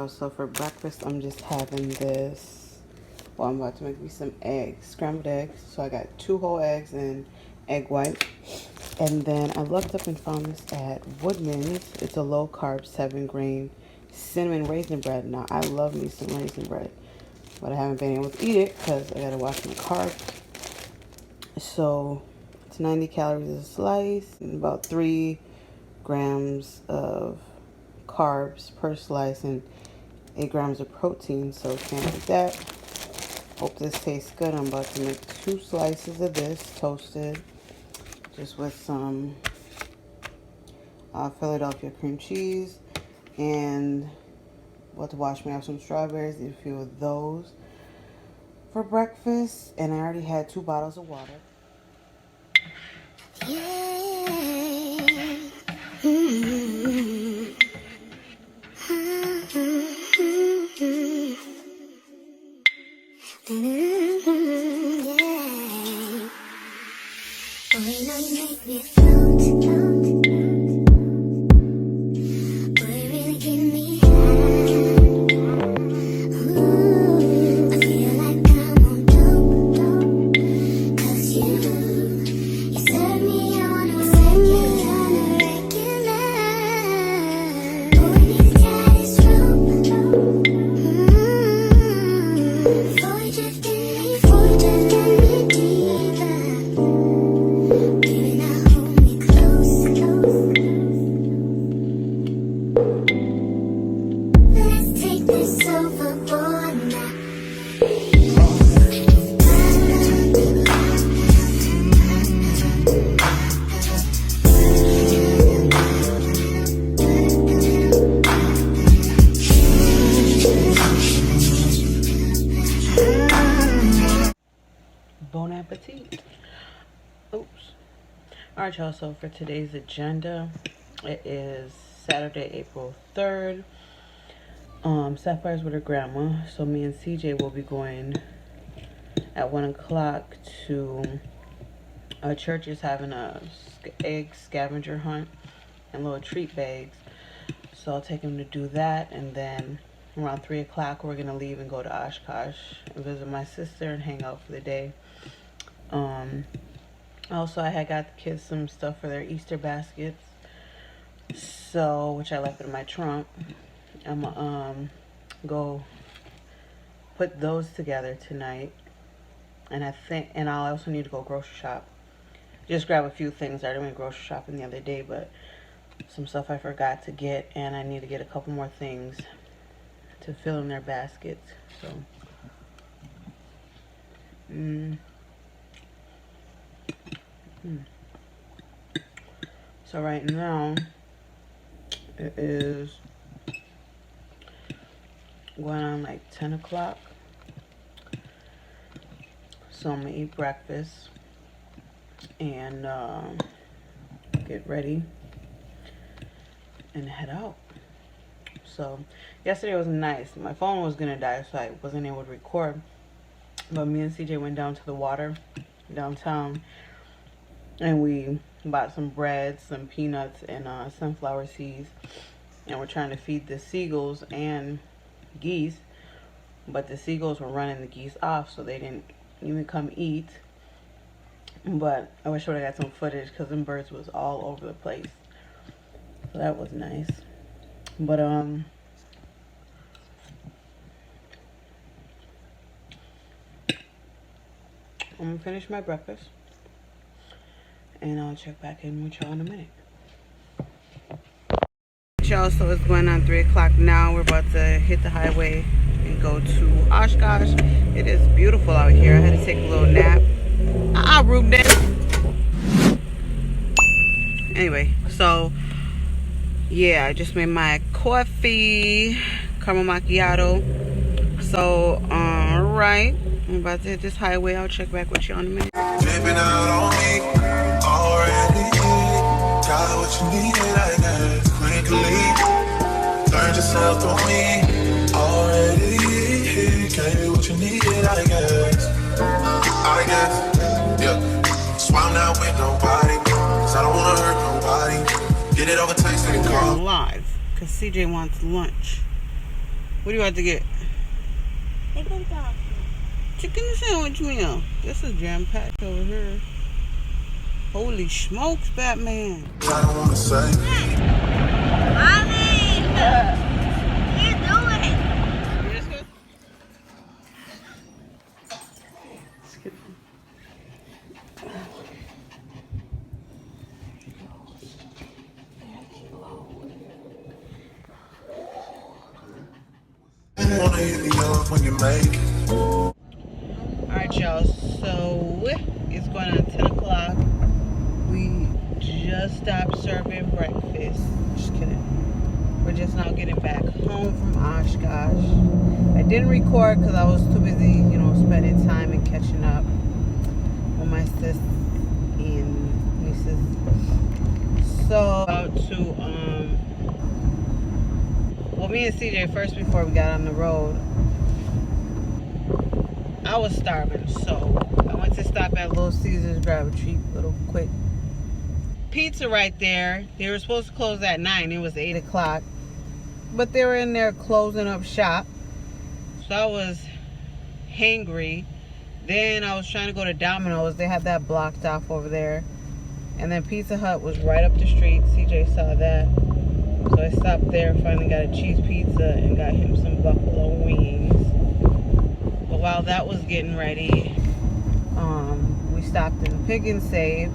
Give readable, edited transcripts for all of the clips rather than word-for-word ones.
y'all. So for breakfast, I'm just having this. Well, I'm about to make me some eggs, scrambled eggs. So I got 2 whole eggs and egg white. And then I looked up and found this at Woodman's. It's a low carb 7-grain cinnamon raisin bread. Now I love me some raisin bread, but I haven't been able to eat it because I gotta watch my carbs. So it's 90 calories a slice and about 3 grams of carbs per slice and 8 grams of protein, so can't beat that. Hope this tastes good. I'm about to make 2 slices of this toasted, just with some Philadelphia cream cheese, and about to wash me off some strawberries, eat a few of those for breakfast. And I already had 2 bottles of water. Bon appetit. Oops. Alright, y'all, so for today's agenda, it is Saturday, April 3rd. Sapphire's with her grandma, so me and CJ will be going at 1 o'clock to a church is having a egg scavenger hunt and little treat bags, so I'll take him to do that. And then around 3 o'clock we're gonna leave and go to Oshkosh and visit my sister and hang out for the day. Also, I had got the kids some stuff for their Easter baskets, so which I left in my trunk. I'm gonna go put those together tonight, and I'll also need to go grocery shop. Just grab a few things. I already went grocery shopping the other day, but some stuff I forgot to get, and I need to get a couple more things to fill in their baskets. So right now it is going on like 10 o'clock, so I'm gonna eat breakfast and get ready and head out. So yesterday was nice. My phone was gonna die, so I wasn't able to record, but me and CJ went down to the water downtown and we bought some bread, some peanuts, and sunflower seeds, and we're trying to feed the seagulls and geese, but the seagulls were running the geese off, so they didn't even come eat. But I wish I would have got some footage because them birds was all over the place, so that was nice. But I'm gonna finish my breakfast and I'll check back in with y'all in a minute. Y'all, so it's going on 3 o'clock now. We're about to hit the highway and go to Oshkosh. It is beautiful out here. I had to take a little nap. Ruben. Anyway, so yeah, I just made my coffee, caramel macchiato. So alright, I'm about to hit this highway. I'll check back with y'all in a minute. Dripping out on me already. Got what you needed, I guess. Quickly learned yourself on me already. Gave you what you needed, I guess. Yeah. Swam out with nobody, cause I don't wanna hurt nobody. Get it over text and call. Live, cause CJ wants lunch. What do you want to get? Chicken sandwich. Chicken sandwich meal. This is jam-packed over here. Holy smokes, Batman. I don't wanna say. Mommy! What are you doing? I wanna hit me up when you make it. Alright, y'all. So, it's going on 10 o'clock. We just stopped serving breakfast. Just kidding. We're just now getting back home from Oshkosh. I didn't record because I was too busy, you know, spending time and catching up with my sis and nieces. So, about to, well, me and CJ, first before we got on the road, I was starving, so I went to stop at Little Caesars, grab a treat, little quick pizza right there. They were supposed to close at 9. It was 8 o'clock. But they were in there closing up shop. So I was hangry. Then I was trying to go to Domino's. They had that blocked off over there. And then Pizza Hut was right up the street. CJ saw that. So I stopped there, finally got a cheese pizza and got him some buffalo wings. But while that was getting ready, we stopped in Pick and Save.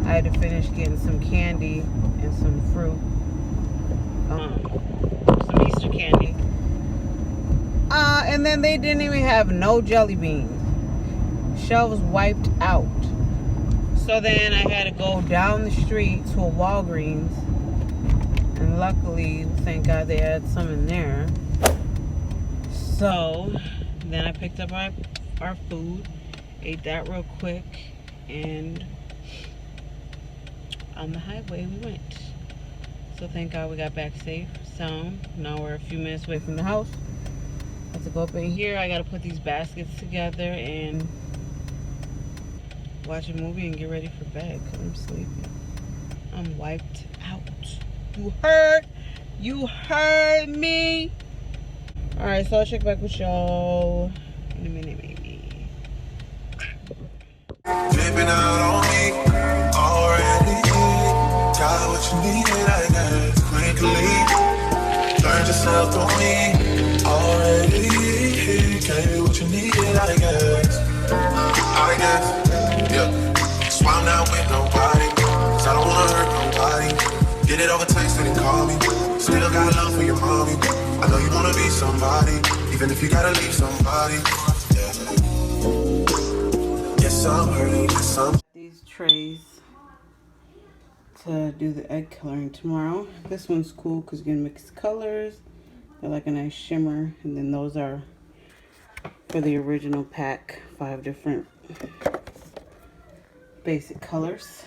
I had to finish getting some candy and some fruit. Some Easter candy. And then they didn't even have no jelly beans. Shelves wiped out. So then I had to go down the street to a Walgreens. And luckily, thank God they had some in there. So then I picked up our food, ate that real quick, and on the highway we went. So thank God we got back safe, sound. Now we're a few minutes away from the house. I have to go up in here. I gotta put these baskets together and watch a movie and get ready for bed because I'm sleepy. I'm wiped out. You heard? You heard me? Alright, so I'll check back with y'all in a minute, maybe. Dripping out on me, already. Got what you needed, I guess. Quickly, learned yourself on me, already. Gave you what you needed, I guess. Yeah. So I'm not with nobody, 'cause I don't wanna hurt nobody. Get it over text and call me. Still got love for your mommy. I know you wanna be somebody, even if you gotta leave somebody. Yeah. Yes, I'm hurting, yes, I'm. These trays to do the egg coloring tomorrow. This one's cool because you can mix colors. They're like a nice shimmer. And then those are for the original pack. 5 different basic colors.